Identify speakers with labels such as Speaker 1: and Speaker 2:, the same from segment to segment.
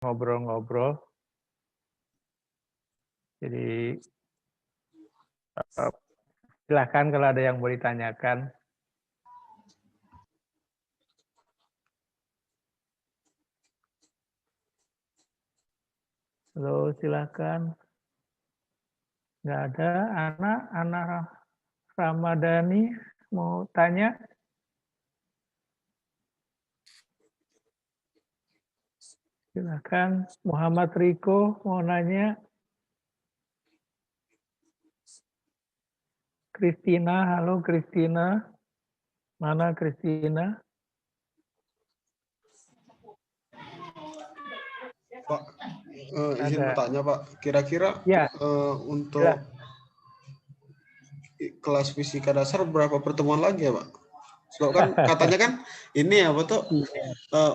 Speaker 1: ngobrol-ngobrol. Jadi silahkan kalau ada yang mau ditanyakan. Halo, silahkan. Nggak ada anak Ramadhani mau tanya? Silahkan. Muhammad Riko mau nanya? Kristina, halo Kristina. Mana Kristina?
Speaker 2: Pak, izin bertanya Pak, kira-kira
Speaker 1: ya,
Speaker 2: untuk kelas fisika dasar berapa pertemuan lagi ya Pak? So, kan katanya kan ini apa tuh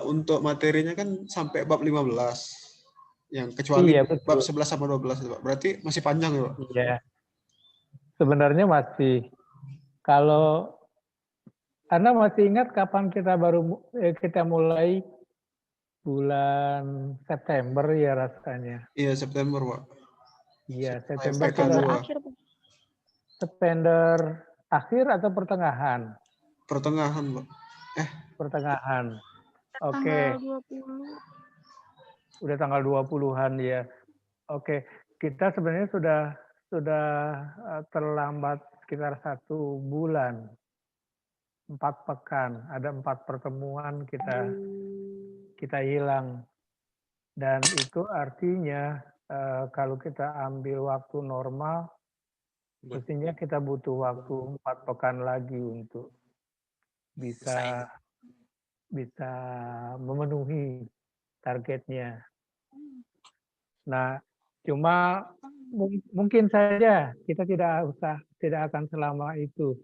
Speaker 2: untuk materinya kan sampai bab 15. Yang kecuali bab 11 sama 12 Pak. Berarti masih panjang ya Pak?
Speaker 1: Iya. Sebenarnya masih. Kalau Anda masih ingat kapan kita mulai bulan September ya rasanya?
Speaker 2: Iya, September, Pak.
Speaker 1: Iya, September
Speaker 3: akhir.
Speaker 1: September akhir atau pertengahan?
Speaker 2: Pertengahan, Pak.
Speaker 1: Pertengahan. Oke.
Speaker 3: Tanggal 20.
Speaker 1: Udah tanggal 20-an ya. Oke, kita sebenarnya sudah terlambat sekitar 1 bulan. 4 pekan, ada 4 pertemuan kita hilang. Dan itu artinya kalau kita ambil waktu normal, mestinya kita butuh waktu 4 pekan lagi untuk bisa memenuhi targetnya. Nah, cuma mungkin saja kita tidak akan selama itu.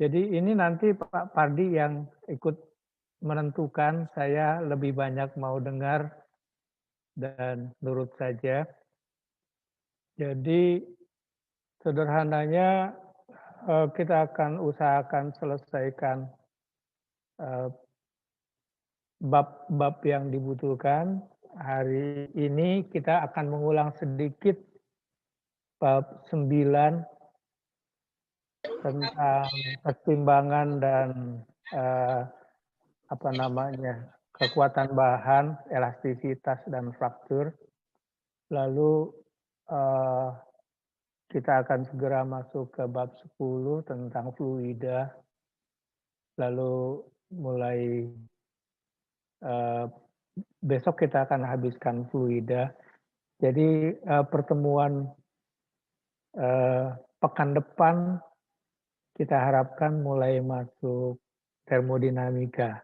Speaker 1: Jadi ini nanti Pak Pardi yang ikut menentukan, saya lebih banyak mau dengar dan nurut saja. Jadi sederhananya kita akan usahakan selesaikan bab-bab yang dibutuhkan. Hari ini kita akan mengulang sedikit bab 9 tentang keseimbangan dan kekuatan bahan, elastisitas dan fraktur. Lalu kita akan segera masuk ke bab 10 tentang fluida. Lalu mulai besok kita akan habiskan fluida. Jadi pertemuan pekan depan kita harapkan mulai masuk termodinamika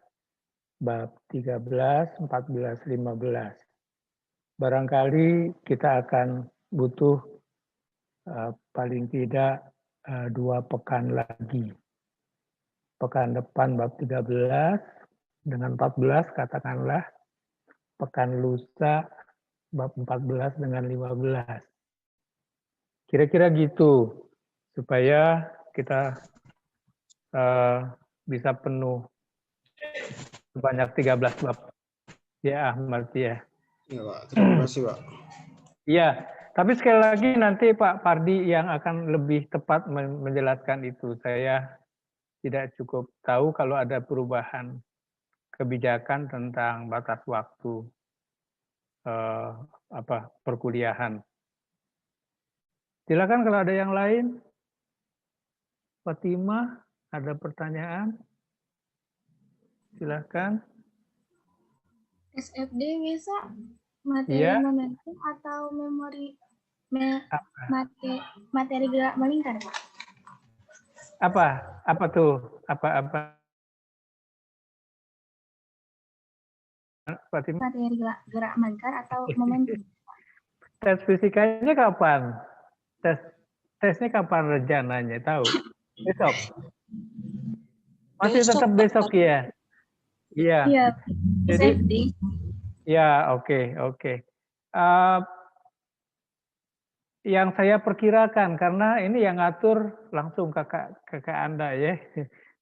Speaker 1: bab 13, 14, 15. Barangkali kita akan butuh paling tidak 2 pekan lagi. Pekan depan bab 13 dengan 14 katakanlah, pekan lusa bab 14 dengan 15. Kira-kira gitu, supaya kita bisa penuh sebanyak 13 bab. Ya Ahmad ya.
Speaker 2: Iya Pak, terima kasih Pak.
Speaker 1: Iya, tapi sekali lagi nanti Pak Pardi yang akan lebih tepat menjelaskan itu. Saya tidak cukup tahu kalau ada perubahan kebijakan tentang batas waktu perkuliahan. Silakan kalau ada yang lain. Fatimah, ada pertanyaan? Silakan.
Speaker 3: SFD bisa materi momentum atau materi gerak melingkar, Pak?
Speaker 1: Apa tuh? Apa? Fatimah?
Speaker 3: Materi gerak melingkar atau momentum?
Speaker 1: Tes fisikanya kapan? Tesnya kapan rencananya? Tahu? Besok? Masih tetap besok ya? Iya.
Speaker 3: Iya.
Speaker 1: Jadi, ya oke. Yang saya perkirakan, karena ini yang ngatur langsung kakak Anda ya,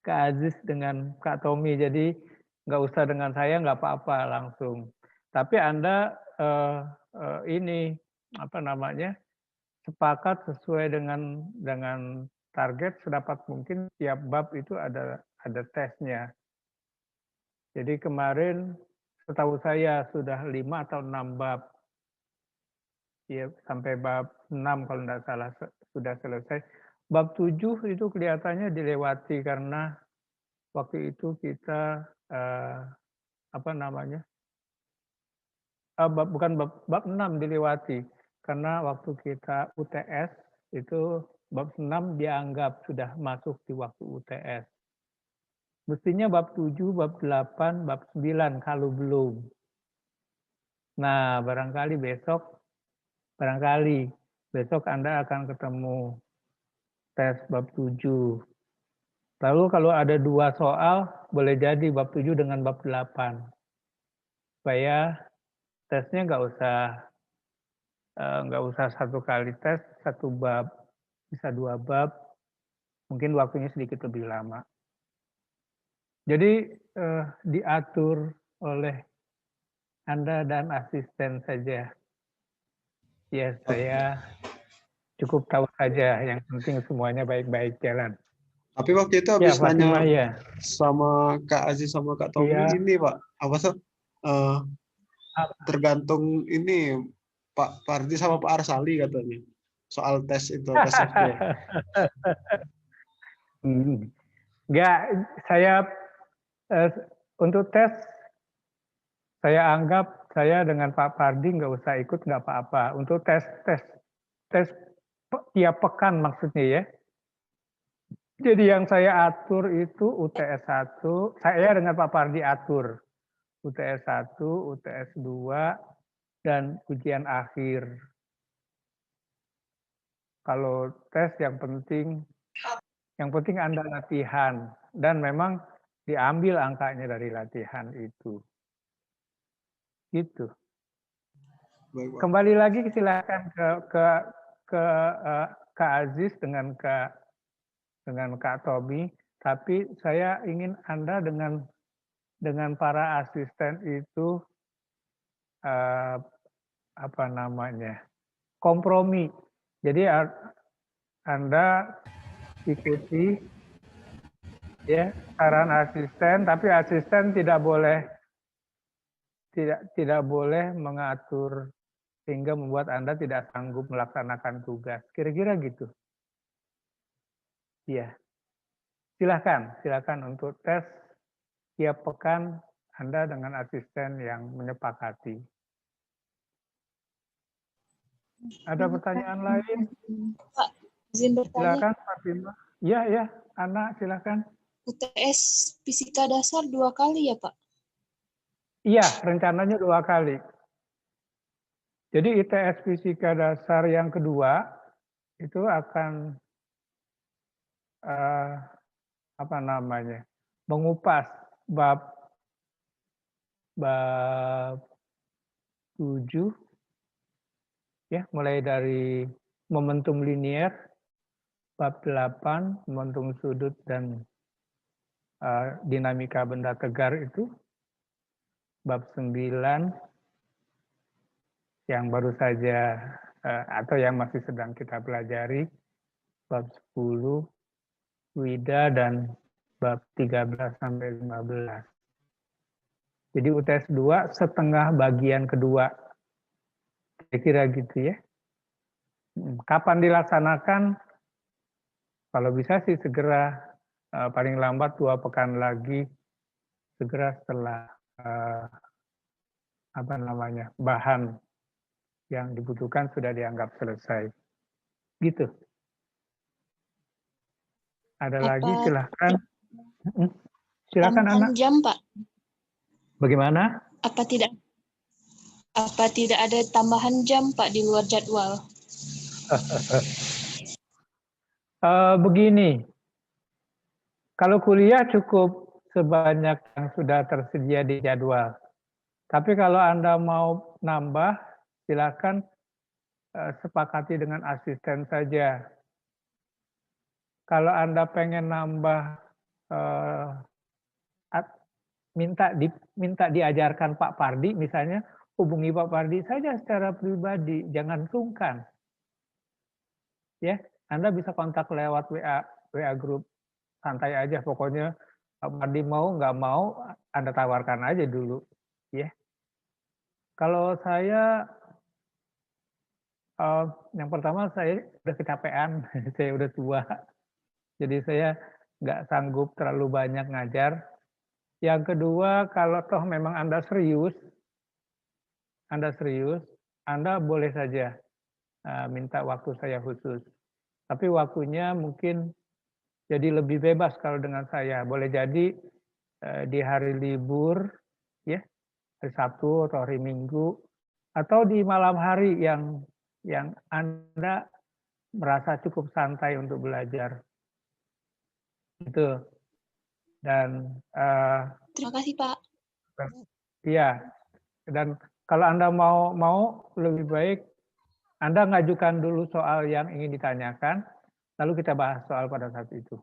Speaker 1: Kak Aziz dengan Kak Tommy, jadi nggak usah dengan saya, nggak apa-apa langsung. Tapi Anda ini apa namanya sepakat sesuai dengan target sedapat mungkin tiap bab itu ada tesnya. Jadi kemarin setahu saya sudah 5 atau 6 bab. Ya, sampai bab 6 kalau tidak salah sudah selesai. Bab 7 itu kelihatannya dilewati karena waktu itu kita apa namanya? Bukan bab 6 dilewati karena waktu kita UTS itu bab 6 dianggap sudah masuk di waktu UTS. Mestinya bab 7, bab 8, bab 9 kalau belum. Nah, barangkali besok Anda akan ketemu tes bab 7. Lalu kalau ada 2 soal, boleh jadi bab 7 dengan bab 8. Supaya tesnya nggak usah 1 kali tes, 1 bab. Bisa 2 bab, mungkin waktunya sedikit lebih lama. Jadi diatur oleh Anda dan asisten saja. Ya, saya cukup tahu saja, yang penting semuanya baik-baik jalan.
Speaker 2: Tapi waktu itu habis
Speaker 1: Fatimah,
Speaker 2: nanya sama Kak Aziz sama Kak Tommy ini Pak, apa tuh? Tergantung ini Pak Pardi sama Pak Arsali katanya. Soal tes itu, tes FG.
Speaker 1: Enggak, saya untuk tes saya anggap saya dengan Pak Pardi nggak usah ikut, nggak apa-apa. Untuk tes tiap pekan maksudnya ya. Jadi yang saya atur itu UTS 1, saya dengan Pak Pardi atur UTS 1, UTS 2, dan ujian akhir. Kalau tes yang penting Anda latihan, dan memang diambil angkanya dari latihan itu. Gitu. Kembali lagi silakan ke Kak Aziz dengan Kak Tommy, tapi saya ingin Anda dengan para asisten itu apa namanya? Kompromi. Jadi Anda ikuti ya saran asisten, tapi asisten tidak boleh mengatur sehingga membuat Anda tidak sanggup melaksanakan tugas. Kira-kira gitu. Iya. Silakan untuk tes tiap pekan Anda dengan asisten yang menyepakati. Ada pertanyaan lain?
Speaker 3: Pak, izin bertanya.
Speaker 1: Silakan, Fatimah. Iya, Ana, silakan.
Speaker 3: UTS fisika dasar 2 kali ya, Pak?
Speaker 1: Iya, rencananya 2 kali. Jadi ITS fisika dasar yang kedua itu akan apa namanya? Mengupas bab 7 ya, mulai dari momentum linier, bab 8 momentum sudut dan dinamika benda tegar itu, bab 9 yang baru saja atau yang masih sedang kita pelajari, bab 10 Wida, dan bab 13 sampai 15. Jadi UTS 2 setengah bagian kedua. Kira-kira gitu ya. Kapan dilaksanakan? Kalau bisa sih segera, paling lambat 2 pekan lagi, segera setelah apa namanya, bahan yang dibutuhkan sudah dianggap selesai. Gitu. Ada lagi, silahkan. Silakan, Anak.
Speaker 3: Jam, Pak.
Speaker 1: Bagaimana?
Speaker 3: Apa tidak ada tambahan jam, Pak, di luar jadwal?
Speaker 1: Begini, kalau kuliah cukup sebanyak yang sudah tersedia di jadwal. Tapi kalau Anda mau nambah, silakan sepakati dengan asisten saja. Kalau Anda pengen nambah, minta diajarkan Pak Pardi misalnya, hubungi Pak Pardi saja secara pribadi, jangan sungkan. Ya, Anda bisa kontak lewat WA grup, santai aja pokoknya. Pak Pardi mau nggak mau, Anda tawarkan aja dulu, ya. Kalau saya, yang pertama saya udah kecapean, saya udah tua, jadi saya nggak sanggup terlalu banyak ngajar. Yang kedua, kalau toh memang Anda serius, Anda boleh saja minta waktu saya khusus. Tapi waktunya mungkin jadi lebih bebas kalau dengan saya. Boleh jadi di hari libur, ya, hari Sabtu atau hari Minggu, atau di malam hari yang Anda merasa cukup santai untuk belajar. Itu. Dan
Speaker 3: Terima kasih, Pak.
Speaker 1: iya. Dan kalau Anda mau lebih baik Anda ngajukan dulu soal yang ingin ditanyakan, lalu kita bahas soal pada saat itu.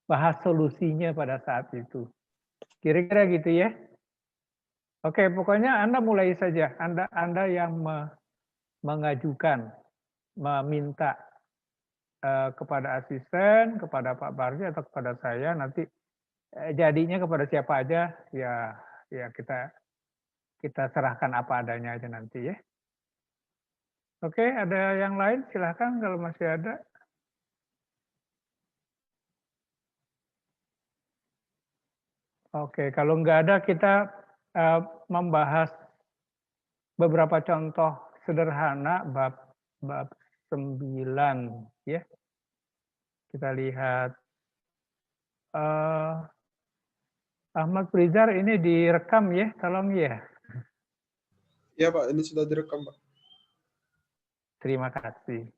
Speaker 1: Bahas solusinya pada saat itu. Kira-kira gitu ya. Oke, pokoknya Anda mulai saja. Anda yang mengajukan, meminta kepada asisten, kepada Pak Pardi atau kepada saya, nanti jadinya kepada siapa aja, ya kita serahkan apa adanya aja nanti ya. Oke, ada yang lain? Silahkan kalau masih ada. Oke, kalau nggak ada kita membahas beberapa contoh sederhana bab 9 ya. Kita lihat Ahmad Prizar ini direkam ya, tolong ya.
Speaker 2: Ya Pak, ini sudah direkam Pak.
Speaker 1: Terima kasih.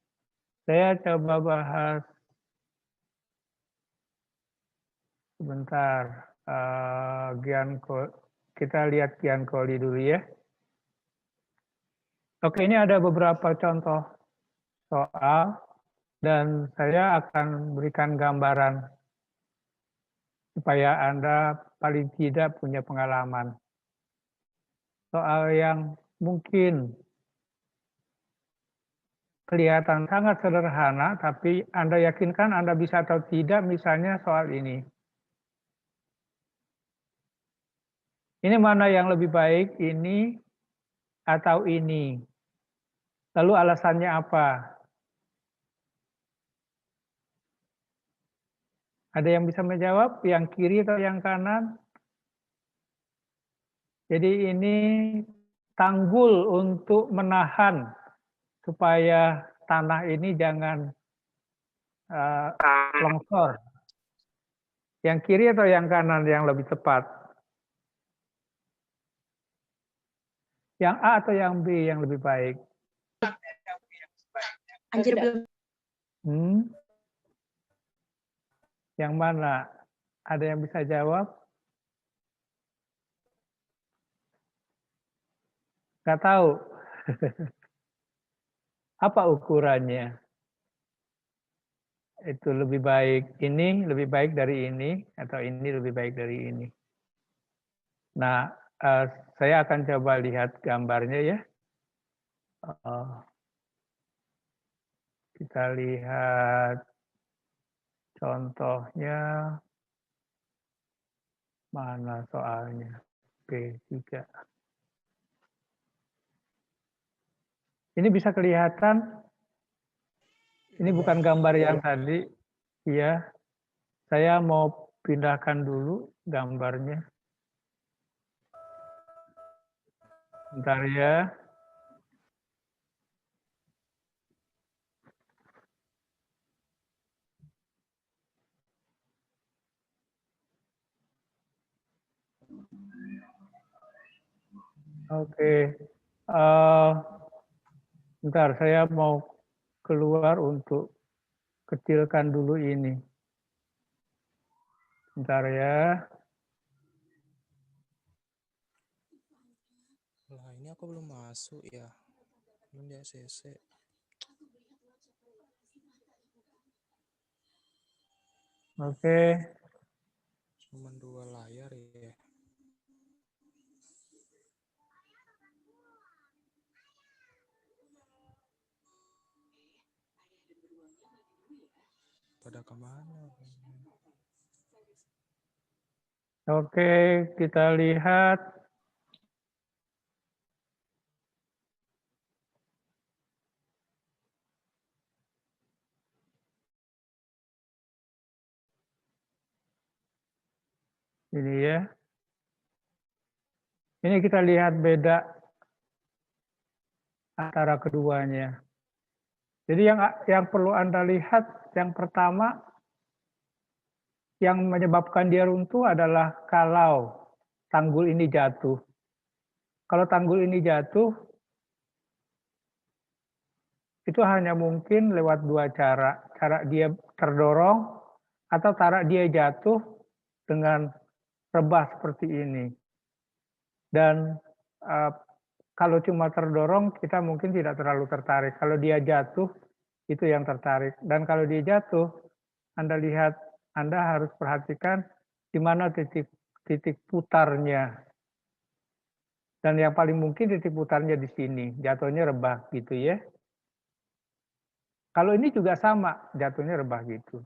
Speaker 1: Saya coba bahas sebentar. Kita lihat Giancoli dulu ya. Oke, ini ada beberapa contoh soal dan saya akan berikan gambaran supaya Anda paling tidak punya pengalaman. Soal yang mungkin kelihatan sangat sederhana, tapi Anda yakinkan Anda bisa atau tidak, misalnya soal ini. Ini mana yang lebih baik, ini atau ini? Lalu alasannya apa? Ada yang bisa menjawab, yang kiri atau yang kanan? Jadi ini tanggul untuk menahan supaya tanah ini jangan longsor. Yang kiri atau yang kanan yang lebih tepat? Yang A atau yang B yang lebih baik?
Speaker 3: Anjir belum.
Speaker 1: Yang mana? Ada yang bisa jawab? Nggak tahu. Apa ukurannya? Itu lebih baik ini, lebih baik dari ini, atau ini lebih baik dari ini. Nah, saya akan coba lihat gambarnya ya. Kita lihat contohnya. Mana soalnya? P3. Ini bisa kelihatan. Ini bukan gambar yang tadi. Iya. Saya mau pindahkan dulu gambarnya. Bentar ya. Oke. Bentar, saya mau keluar untuk kecilkan dulu ini. Bentar ya.
Speaker 4: Lah ini aku belum masuk ya. Belum di ACC.
Speaker 1: Oke.
Speaker 4: Cuman 2 layar ya. pada kemana?
Speaker 1: Oke, kita lihat. Ini ya. Ini kita lihat beda antara keduanya. Jadi yang perlu Anda lihat, yang pertama, yang menyebabkan dia runtuh adalah kalau tanggul ini jatuh. Kalau tanggul ini jatuh, itu hanya mungkin lewat dua cara. Cara dia terdorong atau cara dia jatuh dengan rebah seperti ini. Dan kalau cuma terdorong, kita mungkin tidak terlalu tertarik. Kalau dia jatuh, itu yang tertarik. Dan kalau dia jatuh, Anda lihat, Anda harus perhatikan di mana titik putarnya. Dan yang paling mungkin titik putarnya di sini, jatuhnya rebah gitu ya. Kalau ini juga sama, jatuhnya rebah gitu.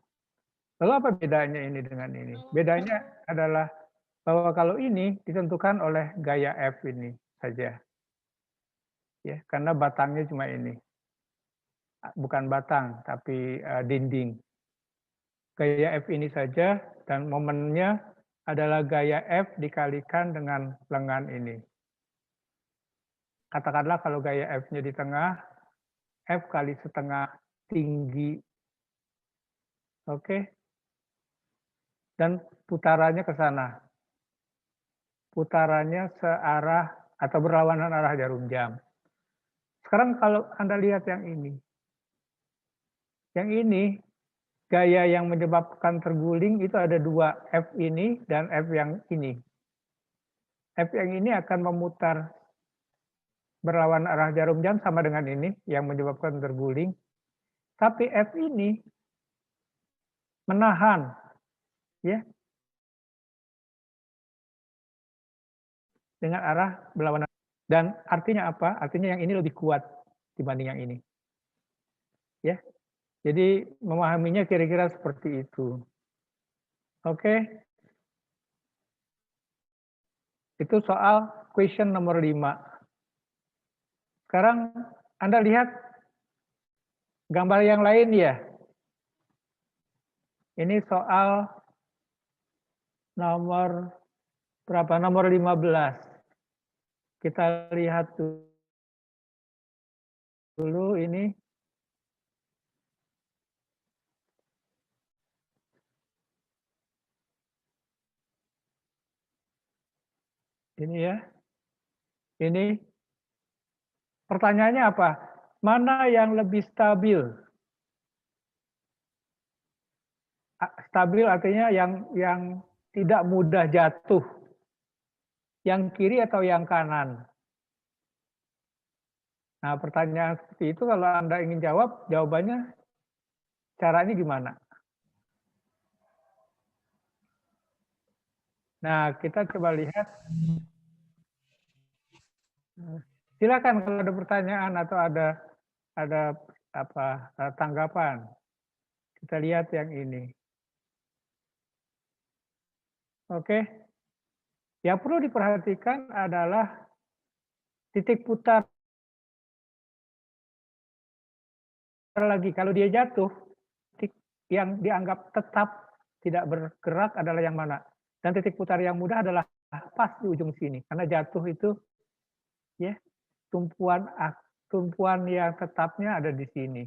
Speaker 1: Lalu apa bedanya ini dengan ini? Bedanya adalah bahwa kalau ini ditentukan oleh gaya F ini saja. Ya, karena batangnya cuma ini. Bukan batang, tapi dinding. Gaya F ini saja, dan momennya adalah gaya F dikalikan dengan lengan ini. Katakanlah kalau gaya F-nya di tengah, F kali setengah tinggi. Oke? Dan putarannya ke sana. Putarannya searah atau berlawanan arah jarum jam. Sekarang kalau Anda lihat yang ini. Yang ini, gaya yang menyebabkan terguling itu ada dua, F ini dan F yang ini. F yang ini akan memutar berlawan arah jarum jam sama dengan ini yang menyebabkan terguling. Tapi F ini menahan, ya, dengan arah berlawanan. Dan artinya apa? Artinya yang ini lebih kuat dibanding yang ini. Ya. Jadi memahaminya kira-kira seperti itu. Oke. Itu soal question nomor 5. Sekarang Anda lihat gambar yang lain ya. Ini soal nomor berapa? Nomor 15. Kita lihat dulu ini. Ini ya. Ini. Pertanyaannya apa? Mana yang lebih stabil? Stabil artinya yang tidak mudah jatuh. Yang kiri atau yang kanan? Nah, pertanyaan seperti itu kalau Anda ingin jawab, jawabannya caranya gimana? Nah, kita coba lihat. Silakan kalau ada pertanyaan atau ada apa tanggapan. Kita lihat yang ini. Oke. Yang perlu diperhatikan adalah titik putar lagi. Kalau dia jatuh, titik yang dianggap tetap tidak bergerak adalah yang mana? Dan titik putar yang mudah adalah pas di ujung sini. Karena jatuh itu ya tumpuan yang tetapnya ada di sini.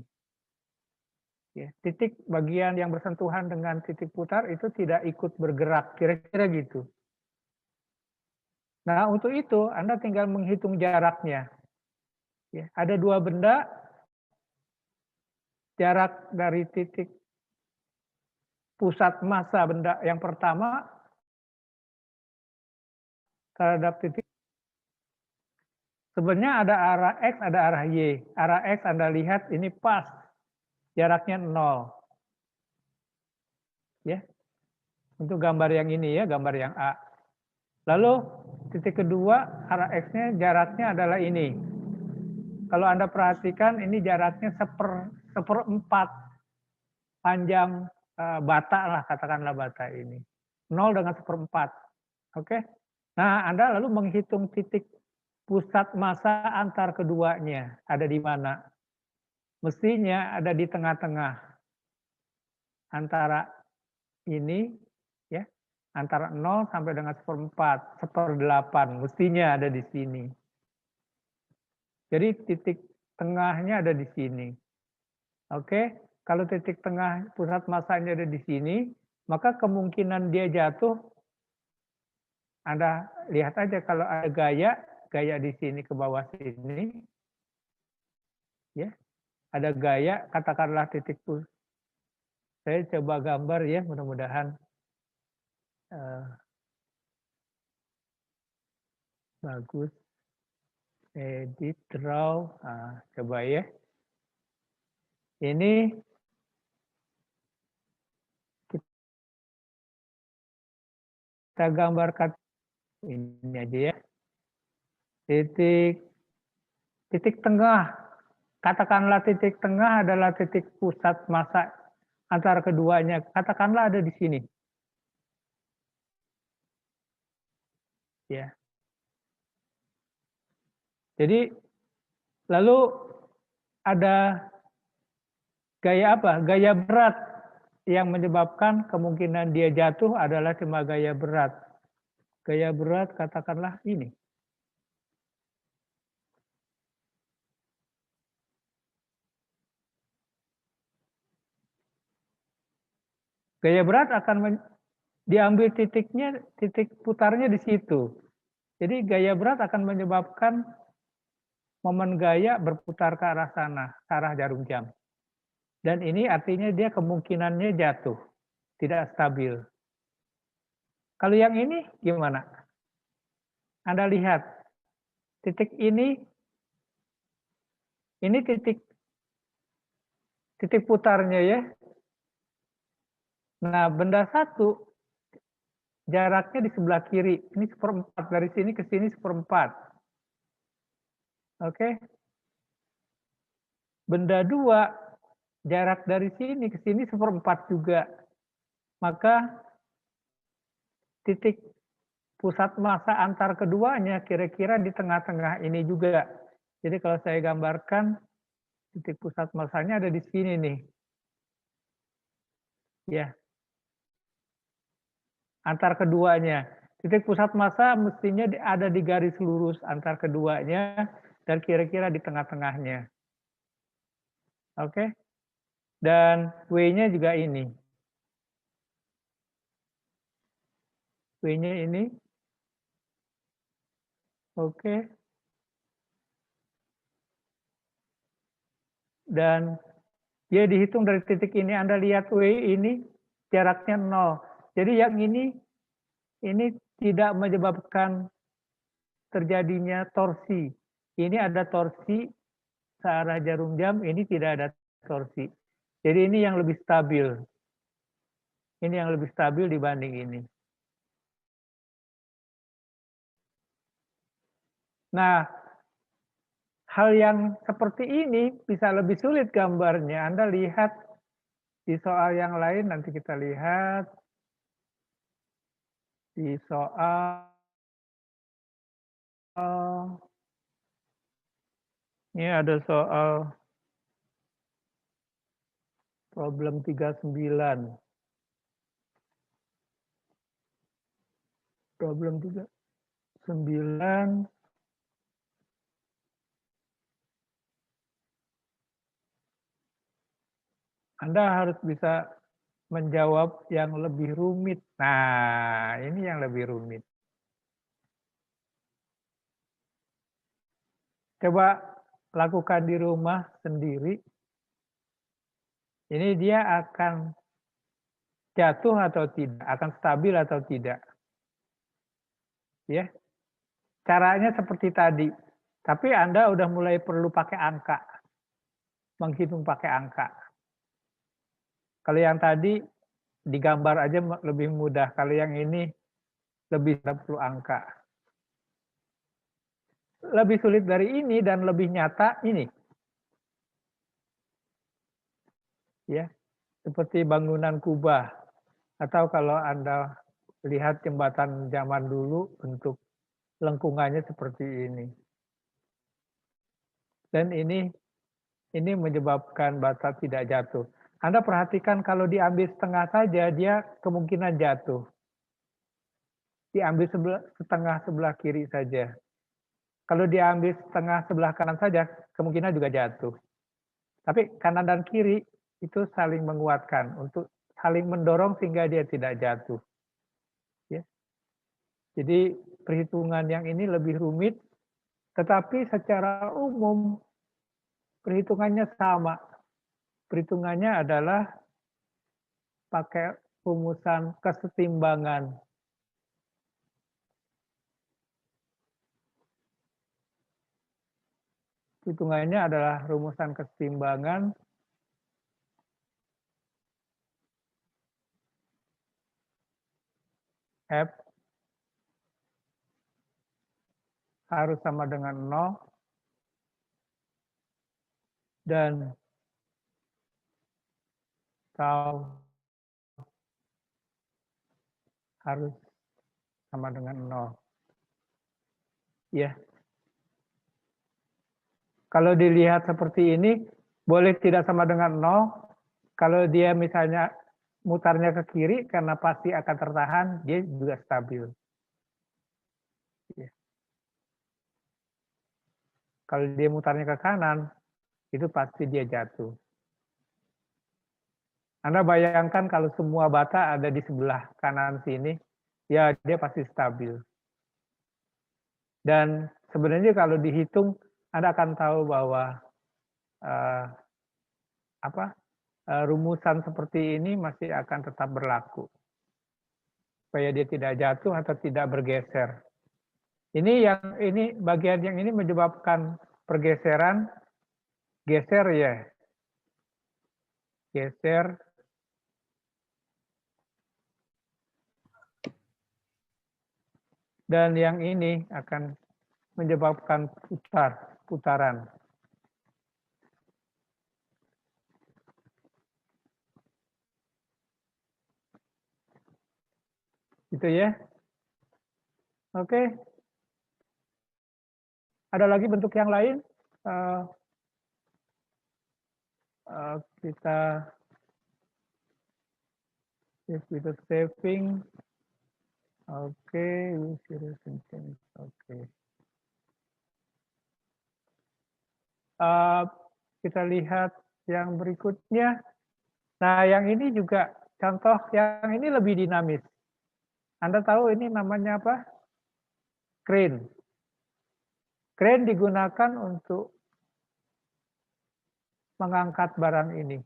Speaker 1: Ya, titik bagian yang bersentuhan dengan titik putar itu tidak ikut bergerak, kira-kira gitu. Nah, untuk itu Anda tinggal menghitung jaraknya. Ya, ada dua benda, jarak dari titik pusat massa benda yang pertama terhadap titik. Sebenarnya ada arah X, ada arah Y. Arah X Anda lihat ini pas, jaraknya 0. Ya, untuk gambar yang ini ya, gambar yang A. Lalu titik kedua, arah X-nya jaraknya adalah ini. Kalau Anda perhatikan ini jaraknya seperempat panjang bata lah, katakanlah bata ini. 0 dengan 1/4. Oke. Nah, Anda lalu menghitung titik pusat massa antar keduanya. Ada di mana? Mestinya ada di tengah-tengah. Antara ini, ya, antara 0 sampai dengan 1/4, 1/8. Mestinya ada di sini. Jadi titik tengahnya ada di sini. Oke. Kalau titik tengah pusat massanya ada di sini, maka kemungkinan dia jatuh, Anda lihat aja kalau ada gaya di sini ke bawah sini, ya, ada gaya, katakanlah titik pusat. Saya coba gambar ya, mudah-mudahan bagus. Edit, draw, coba ya. Ini kita gambarkan ini aja ya. Titik tengah, katakanlah titik tengah adalah titik pusat massa antara keduanya, katakanlah ada di sini. Ya. Jadi lalu ada gaya apa? Gaya berat yang menyebabkan kemungkinan dia jatuh adalah cuma gaya berat. Gaya berat katakanlah ini. Gaya berat akan diambil titiknya, titik putarnya di situ. Jadi gaya berat akan menyebabkan momen gaya berputar ke arah sana, ke arah jarum jam. Dan ini artinya dia kemungkinannya jatuh, tidak stabil. Kalau yang ini gimana? Anda lihat, titik ini titik putarnya ya. Nah, benda satu jaraknya di sebelah kiri. Ini 1/4 dari sini ke sini 1/4. Oke. Benda dua jarak dari sini ke sini 1/4 juga. Maka titik pusat massa antar keduanya kira-kira di tengah-tengah ini juga. Jadi kalau saya gambarkan titik pusat massanya ada di sini nih. Ya. Antar keduanya. Titik pusat massa mestinya ada di garis lurus antar keduanya dan kira-kira di tengah-tengahnya. Oke. Dan W-nya juga ini. W-nya ini. Oke. Dan dia dihitung dari titik ini. Anda lihat W ini jaraknya 0. Jadi yang ini tidak menyebabkan terjadinya torsi. Ini ada torsi searah jarum jam, ini tidak ada torsi. Jadi ini yang lebih stabil. Ini yang lebih stabil dibanding ini. Nah, hal yang seperti ini bisa lebih sulit gambarnya. Anda lihat di soal yang lain, nanti kita lihat di soal ini ada soal problem 39. Problem 39. Anda harus bisa menjawab yang lebih rumit. Nah, ini yang lebih rumit. Coba lakukan di rumah sendiri. Ini dia akan jatuh atau tidak, akan stabil atau tidak. Ya. Caranya seperti tadi. Tapi Anda udah mulai perlu pakai angka. Menghitung pakai angka. Kalau yang tadi digambar aja lebih mudah. Kalau yang ini lebih perlu angka. Lebih sulit dari ini dan lebih nyata ini. Ya. seperti bangunan kubah. Atau kalau Anda lihat jembatan zaman dulu, bentuk lengkungannya seperti ini. Dan ini menyebabkan bata tidak jatuh. Anda perhatikan kalau diambil setengah saja, dia kemungkinan jatuh. Diambil setengah sebelah kiri saja. Kalau diambil setengah sebelah kanan saja, kemungkinan juga jatuh. Tapi kanan dan kiri itu saling menguatkan untuk saling mendorong sehingga dia tidak jatuh. Ya. Jadi perhitungan yang ini lebih rumit, tetapi secara umum perhitungannya sama. Perhitungannya adalah pakai rumusan kesetimbangan. Hitungannya adalah rumusan kesetimbangan F harus sama dengan 0 dan tau harus sama dengan 0. Ya. Kalau dilihat seperti ini, boleh tidak sama dengan 0. Kalau dia misalnya mutarnya ke kiri, karena pasti akan tertahan, dia juga stabil. Ya. Kalau dia mutarnya ke kanan, itu pasti dia jatuh. Anda bayangkan kalau semua bata ada di sebelah kanan sini, ya dia pasti stabil. Dan sebenarnya kalau dihitung, Anda akan tahu bahwa rumusan seperti ini masih akan tetap berlaku. Supaya dia tidak jatuh atau tidak bergeser. Ini bagian yang ini menyebabkan pergeseran, geser ya. Geser. Dan yang ini akan menyebabkan putaran. Gitu ya. Oke. Ada lagi bentuk yang lain? Kita saving. Oke. Oke. Kita lihat yang berikutnya. Nah, yang ini juga contoh yang ini lebih dinamis. Anda tahu ini namanya apa? Crane. Crane digunakan untuk mengangkat barang ini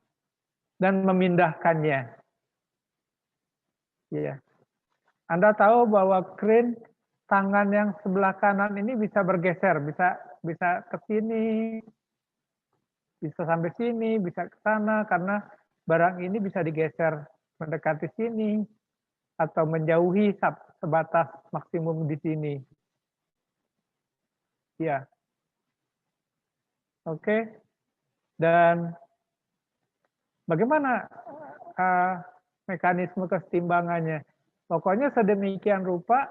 Speaker 1: dan memindahkannya. Ya. Anda tahu bahwa crane tangan yang sebelah kanan ini bisa bergeser, bisa ke sini, bisa sampai sini, bisa ke sana karena barang ini bisa digeser mendekati sini atau menjauhi sebatas maksimum di sini. Ya. Oke. Dan bagaimana mekanisme kesetimbangannya? Pokoknya sedemikian rupa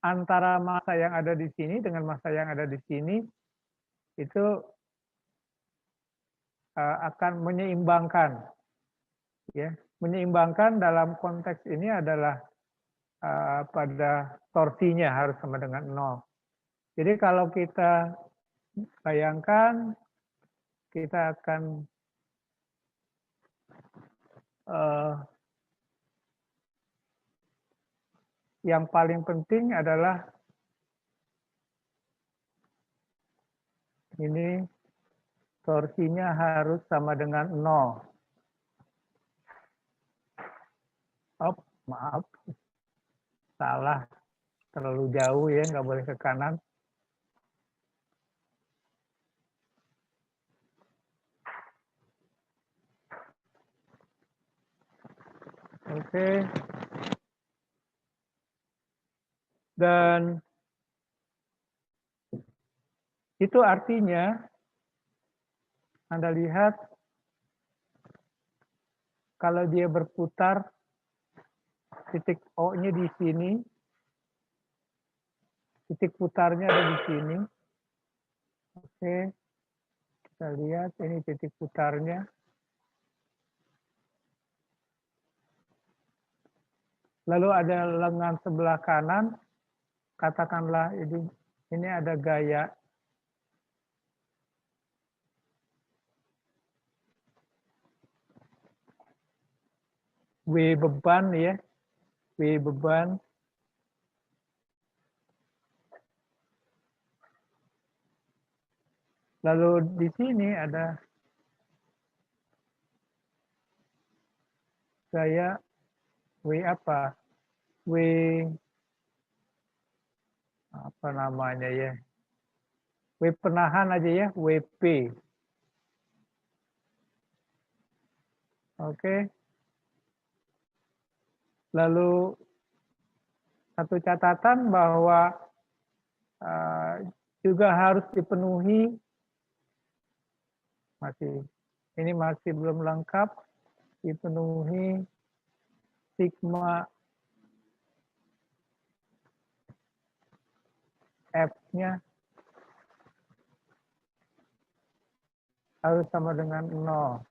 Speaker 1: antara massa yang ada di sini dengan massa yang ada di sini itu akan menyeimbangkan. Ya, menyeimbangkan dalam konteks ini adalah pada torsinya harus sama dengan 0. Jadi kalau kita bayangkan kita akan yang paling penting adalah ini torsinya harus sama dengan 0. Oh, maaf. Salah. Terlalu jauh ya, nggak boleh ke kanan. Oke. Dan itu artinya Anda lihat kalau dia berputar, titik O-nya di sini, titik putarnya ada di sini. Oke, kita lihat ini titik putarnya. Lalu ada lengan sebelah kanan, katakanlah ini ada gaya W beban ya, W beban. Lalu di sini ada gaya W apa? W apa namanya ya? W penahan aja ya, WP. Oke. Lalu satu catatan bahwa juga harus dipenuhi, ini masih belum lengkap, dipenuhi sigma F-nya harus sama dengan 0.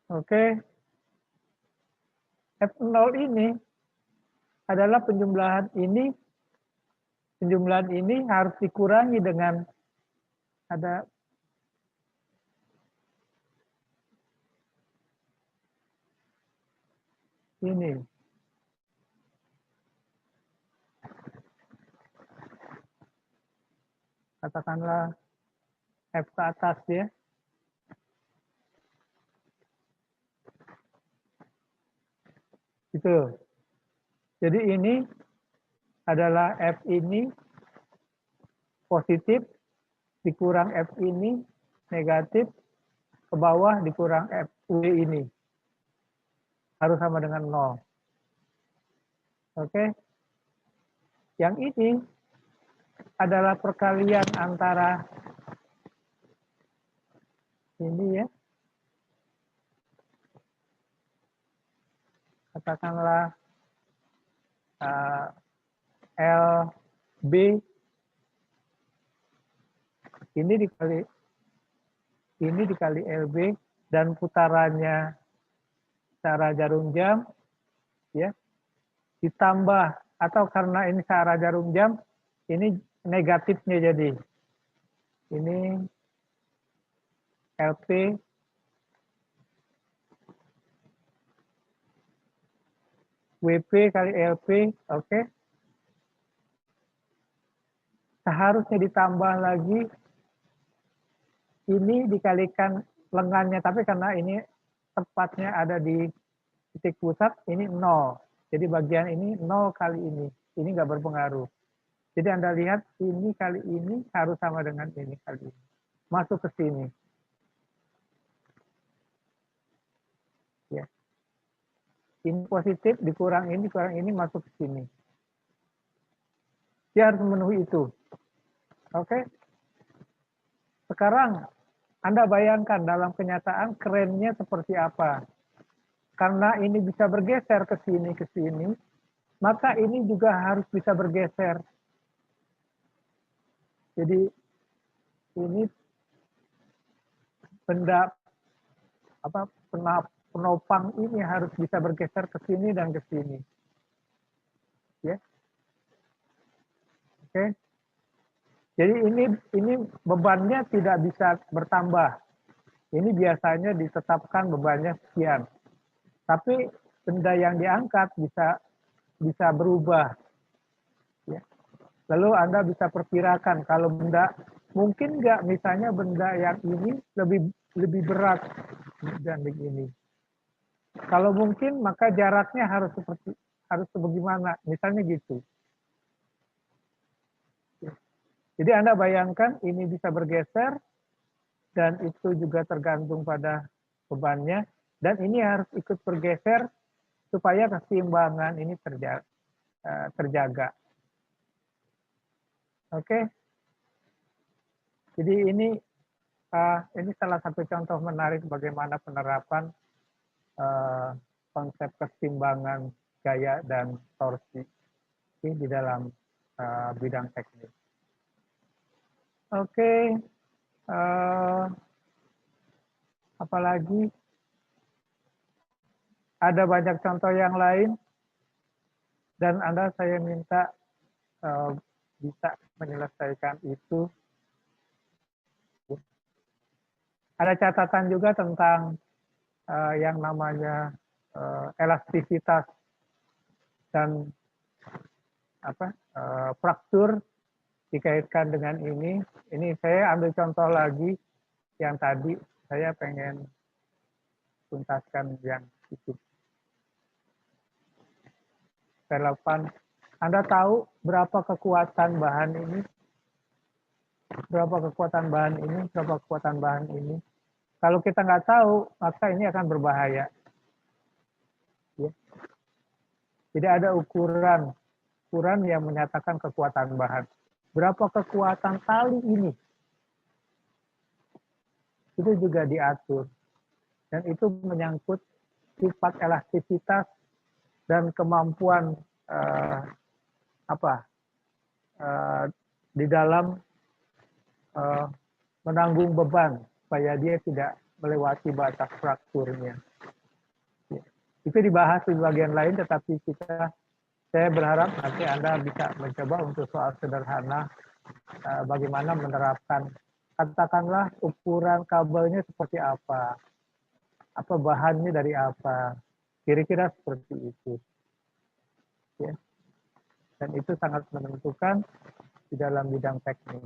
Speaker 1: Oke. F0 ini adalah penjumlahan ini harus dikurangi dengan ada ini. Katakanlah F ke atas ya. Gitu. Jadi ini adalah F ini positif, dikurang F ini negatif, ke bawah dikurang F W ini. Harus sama dengan 0. Oke. Yang ini adalah perkalian antara ini ya. Katakanlah LB ini dikali LB dan putarannya searah jarum jam ya, ditambah atau karena ini searah jarum jam ini negatifnya, jadi ini LP WP kali LP. Oke. Seharusnya ditambah lagi ini dikalikan lengannya, tapi karena ini tepatnya ada di titik pusat, ini 0. Jadi bagian ini 0 kali ini nggak berpengaruh. Jadi Anda lihat ini kali ini harus sama dengan ini kali ini. Masuk ke sini. Ya. Ini positif, dikurang ini masuk ke sini. Dia harus memenuhi itu. Oke. Sekarang Anda bayangkan dalam kenyataan kerennya seperti apa. Karena ini bisa bergeser ke sini, maka ini juga harus bisa bergeser. Jadi ini benda penopang ini harus bisa bergeser ke sini dan ke sini. Ya. Oke. Jadi ini bebannya tidak bisa bertambah. Ini biasanya ditetapkan bebannya sekian. Tapi benda yang diangkat bisa berubah. Ya. Lalu Anda bisa perkirakan kalau benda mungkin nggak, misalnya benda yang ini lebih berat dibanding ini. Kalau mungkin maka jaraknya harus sebagaimana, misalnya gitu. Jadi Anda bayangkan ini bisa bergeser dan itu juga tergantung pada bebannya, dan ini harus ikut bergeser supaya keseimbangan ini terjaga. Oke. Jadi ini salah satu contoh menarik bagaimana penerapan konsep keseimbangan gaya dan torsi di dalam bidang teknik. Oke. Apalagi ada banyak contoh yang lain dan saya minta bisa menyelesaikan itu. Ada catatan juga tentang yang namanya elastisitas dan fraktur dikaitkan dengan ini. Ini saya ambil contoh lagi yang tadi saya pengen tuntaskan yang itu. Relevan. Anda tahu berapa kekuatan bahan ini? Berapa kekuatan bahan ini? Berapa kekuatan bahan ini? Kalau kita nggak tahu, maka ini akan berbahaya. Ya. Tidak ada ukuran yang menyatakan kekuatan bahan. Berapa kekuatan tali ini? Itu juga diatur. Dan itu menyangkut sifat elastisitas dan kemampuan di dalam menanggung beban supaya dia tidak melewati batas frakturnya. Ya. Itu dibahas di bagian lain, tetapi saya berharap nanti Anda bisa mencoba untuk soal sederhana bagaimana menerapkan, katakanlah ukuran kabelnya seperti apa bahannya dari apa, kira-kira seperti itu. Ya. Dan itu sangat menentukan di dalam bidang teknik.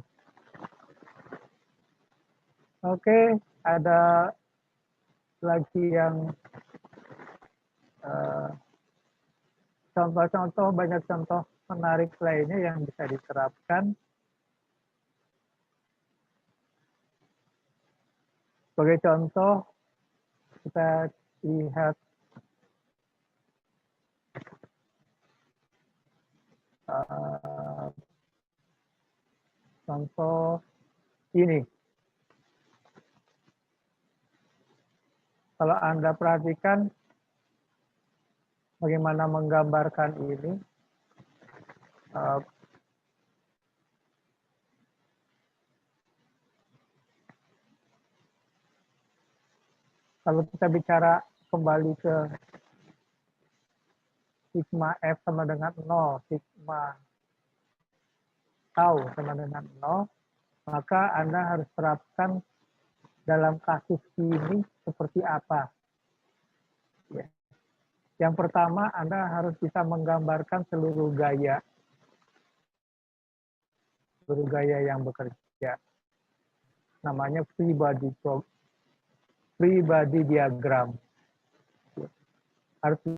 Speaker 1: Oke, ada lagi yang contoh-contoh, banyak contoh menarik lainnya yang bisa diterapkan. Sebagai contoh, kita lihat contoh ini. Kalau Anda perhatikan bagaimana menggambarkan ini, kalau kita bicara kembali ke sigma F sama dengan 0, sigma tau sama dengan 0, maka Anda harus terapkan dalam kasus ini seperti apa. Ya. Yang pertama, Anda harus bisa menggambarkan seluruh gaya yang bekerja. Namanya free body diagram. Harus